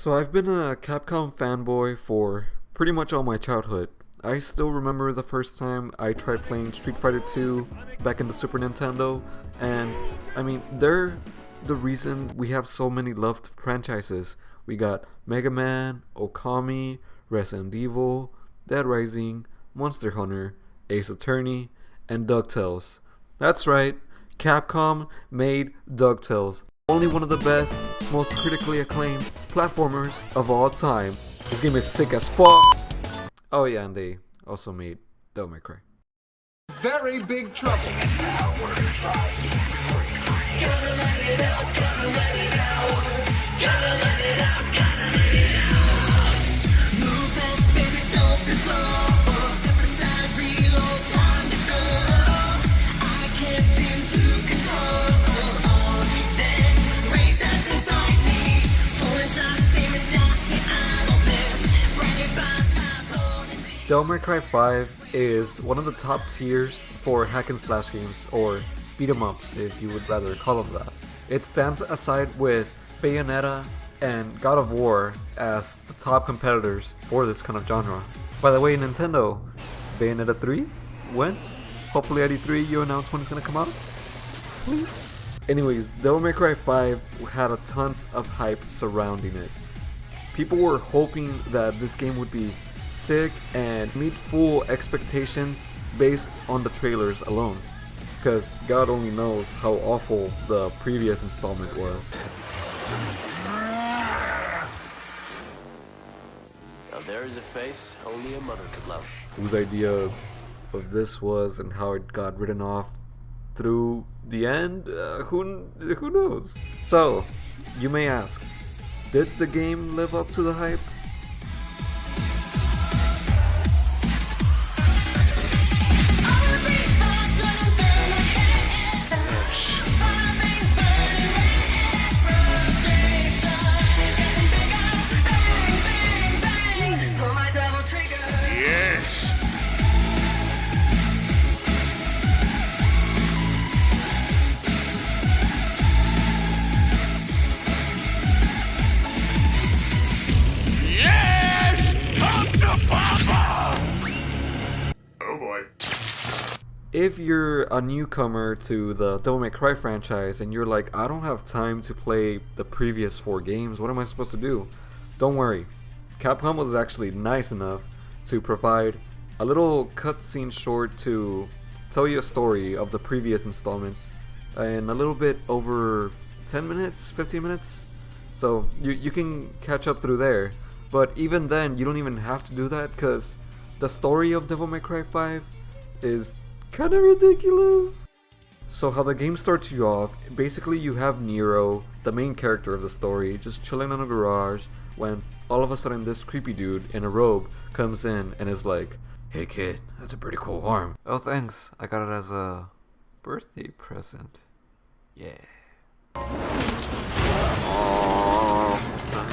So I've been a Capcom fanboy for pretty much all my childhood. I still remember the first time I tried playing Street Fighter 2 back in the Super Nintendo, and I mean, they're the reason we have so many loved franchises. We got Mega Man, Okami, Resident Evil, Dead Rising, Monster Hunter, Ace Attorney, and DuckTales. That's right, Capcom made DuckTales. Only one of the best, most critically acclaimed platformers of all time. This game is sick as fuck. Oh yeah, and they also made Devil May Cry. Very big trouble. Devil May Cry 5 is one of the top tiers for hack and slash games, or beat 'em ups if you would rather call them that. It stands aside with Bayonetta and God of War as the top competitors for this kind of genre. By the way, Nintendo, Bayonetta 3? When? Hopefully at E3 you announce when it's gonna come out? Please? Anyways, Devil May Cry 5 had a tons of hype surrounding it. People were hoping that this game would be sick and meet full expectations based on the trailers alone, because God only knows how awful the previous installment was. Now there is a face only a mother could love. Whose idea of this was and how it got written off through the end, who knows? So, you may ask, did the game live up to the hype? If you're a newcomer to the Devil May Cry franchise and you're like, I don't have time to play the previous 4 games, what am I supposed to do? Don't worry, Capcom was actually nice enough to provide a little cutscene short to tell you a story of the previous installments in a little bit over 10 minutes, 15 minutes. So you can catch up through there, but even then you don't even have to do that, because the story of Devil May Cry 5 is kind of ridiculous. So how the game starts you off, basically you have Nero, the main character of the story, just chilling in a garage when all of a sudden this creepy dude in a robe comes in and is like, "Hey kid, that's a pretty cool arm." "Oh thanks, I got it as a birthday present." Yeah. Oh, son.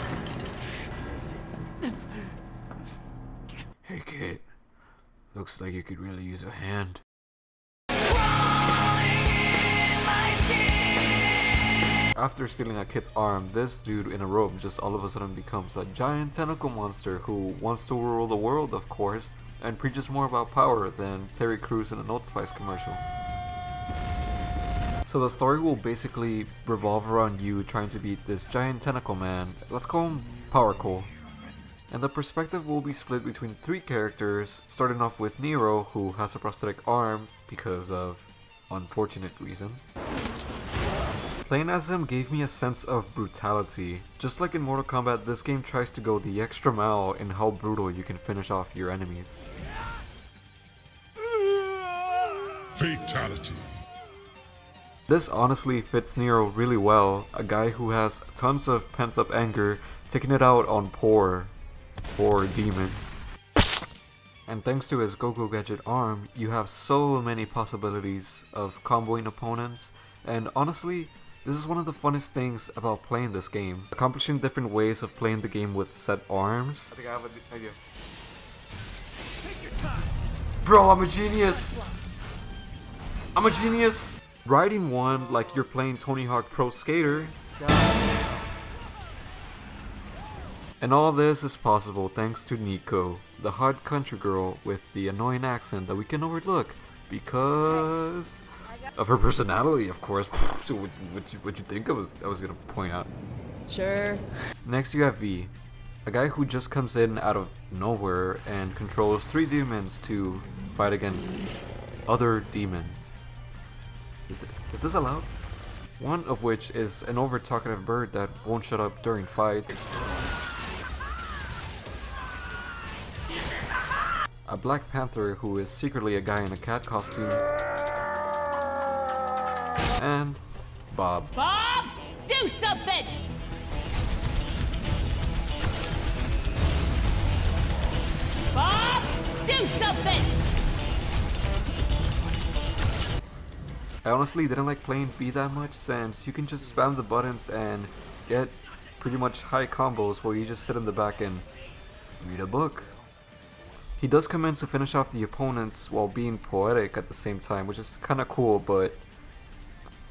"Hey kid, looks like you could really use a hand." After stealing a kid's arm, this dude in a robe just all of a sudden becomes a giant tentacle monster who wants to rule the world, of course, and preaches more about power than Terry Crews in a Old Spice commercial. So the story will basically revolve around you trying to beat this giant tentacle man, let's call him Power Cole. And the perspective will be split between 3 characters, starting off with Nero, who has a prosthetic arm because of unfortunate reasons. Playing as him gave me a sense of brutality. Just like in Mortal Kombat, this game tries to go the extra mile in how brutal you can finish off your enemies. Fatality. This honestly fits Nero really well, a guy who has tons of pent-up anger, taking it out on poor demons. And thanks to his Go-Go Gadget arm, you have so many possibilities of comboing opponents, and honestly, this is one of the funnest things about playing this game. Accomplishing different ways of playing the game with set arms. I think I have an idea. Bro, I'm a genius! I'm a genius! Riding one like you're playing Tony Hawk Pro Skater. And all this is possible thanks to Nico, the hot country girl with the annoying accent that we can overlook because of her personality, of course. So what you think I was gonna point out? Sure. Next you have V, a guy who just comes in out of nowhere and controls 3 demons to fight against other demons. Is this allowed? One of which is an over-talkative bird that won't shut up during fights. A Black Panther who is secretly a guy in a cat costume. And Bob. Bob, do something! Bob, do something! I honestly didn't like playing B that much since you can just spam the buttons and get pretty much high combos where you just sit in the back and read a book. He does come in to finish off the opponents while being poetic at the same time, which is kinda cool, but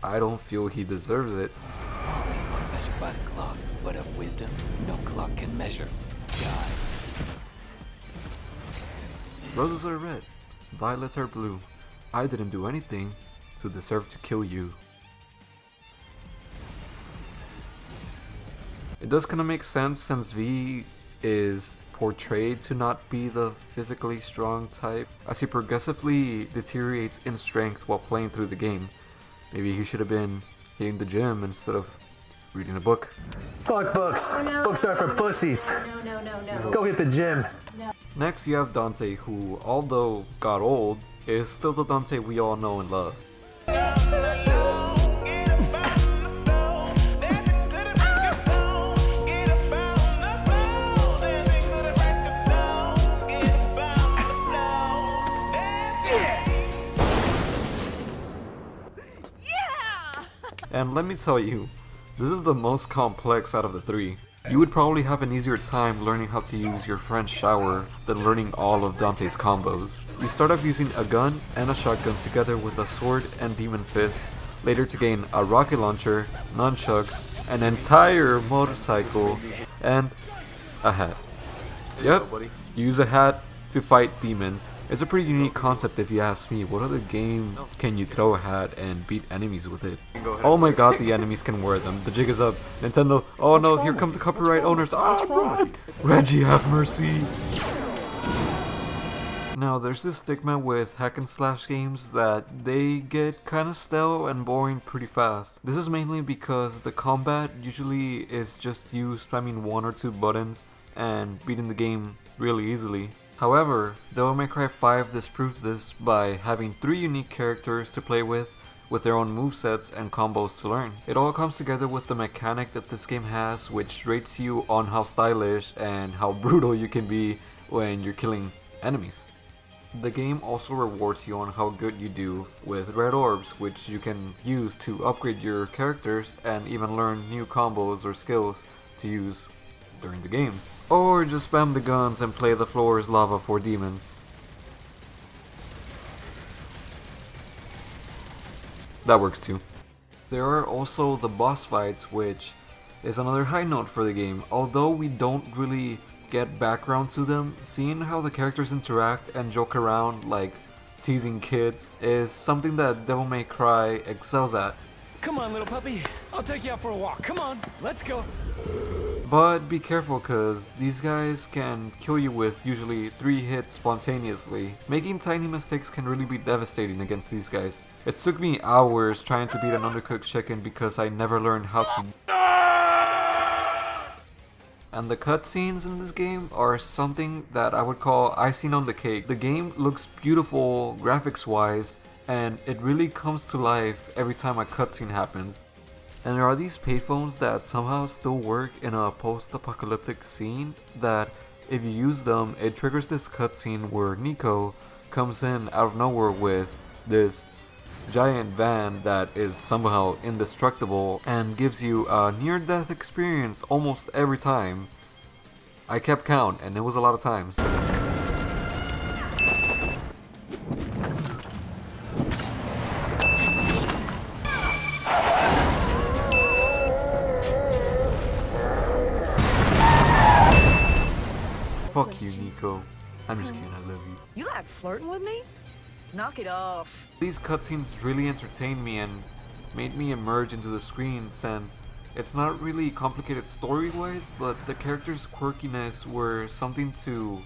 I don't feel he deserves it. Are measured by the clock, but of wisdom no clock can measure. God. Roses are red, violets are blue. I didn't do anything to deserve to kill you. It does kinda make sense since V is portrayed to not be the physically strong type, as he progressively deteriorates in strength while playing through the game. Maybe he should have been hitting the gym instead of reading a book. Fuck books. no. Books are for pussies. No. Go hit the gym. Next you have Dante, who, although got old, is still the Dante we all know and love. And let me tell you, this is the most complex out of the 3. You would probably have an easier time learning how to use your French shower than learning all of Dante's combos. You start off using a gun and a shotgun together with a sword and demon fist, later to gain a rocket launcher, nunchucks, an entire motorcycle, and a hat. Yep, you use a hat to fight demons. It's a pretty unique concept if you ask me. What other game can you throw a hat and beat enemies with it? Oh my god, the enemies can wear them. The jig is up. Nintendo, oh no, here come the copyright owners. Ah, Reggie, have mercy. Now, there's this stigma with hack and slash games that they get kinda stale and boring pretty fast. This is mainly because the combat usually is just you spamming 1 or 2 buttons and beating the game really easily. However, Devil May Cry 5 disproves this by having 3 unique characters to play with their own movesets and combos to learn. It all comes together with the mechanic that this game has, which rates you on how stylish and how brutal you can be when you're killing enemies. The game also rewards you on how good you do with red orbs, which you can use to upgrade your characters and even learn new combos or skills to use during the game. Or just spam the guns and play the floor is lava for demons. That works too. There are also the boss fights, which is another high note for the game. Although we don't really get background to them, seeing how the characters interact and joke around like teasing kids is something that Devil May Cry excels at. Come on, little puppy. I'll take you out for a walk. Come on, let's go. But be careful, cause these guys can kill you with usually 3 hits spontaneously. Making tiny mistakes can really be devastating against these guys. It took me hours trying to beat an undercooked chicken because I never learned how to. And the cutscenes in this game are something that I would call icing on the cake. The game looks beautiful graphics wise, and it really comes to life every time a cutscene happens. And there are these payphones that somehow still work in a post-apocalyptic scene that if you use them, it triggers this cutscene where Nico comes in out of nowhere with this giant van that is somehow indestructible and gives you a near-death experience almost every time. I kept count and it was a lot of times. Fuck you, Nico. I'm just kidding, I love you. You like flirting with me? Knock it off. These cutscenes really entertained me and made me emerge into the screen, since it's not really complicated story-wise, but the characters' quirkiness were something to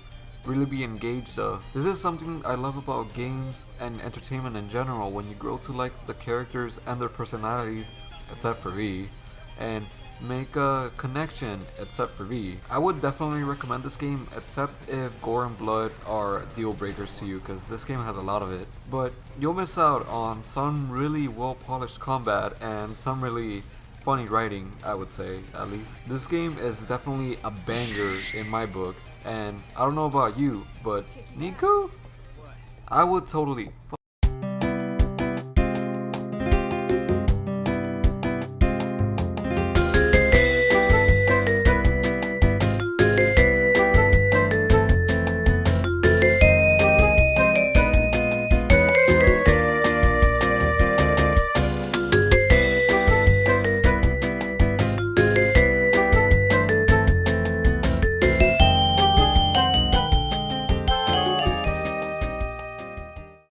really be engaged of. This is something I love about games and entertainment in general, when you grow to like the characters and their personalities, except for V, and make a connection, except for V. I would definitely recommend this game, except if gore and blood are deal breakers to you, because this game has a lot of it. But you'll miss out on some really well polished combat and some really funny writing, I would say, at least. This game is definitely a banger in my book, and I don't know about you, but Nico? I would totally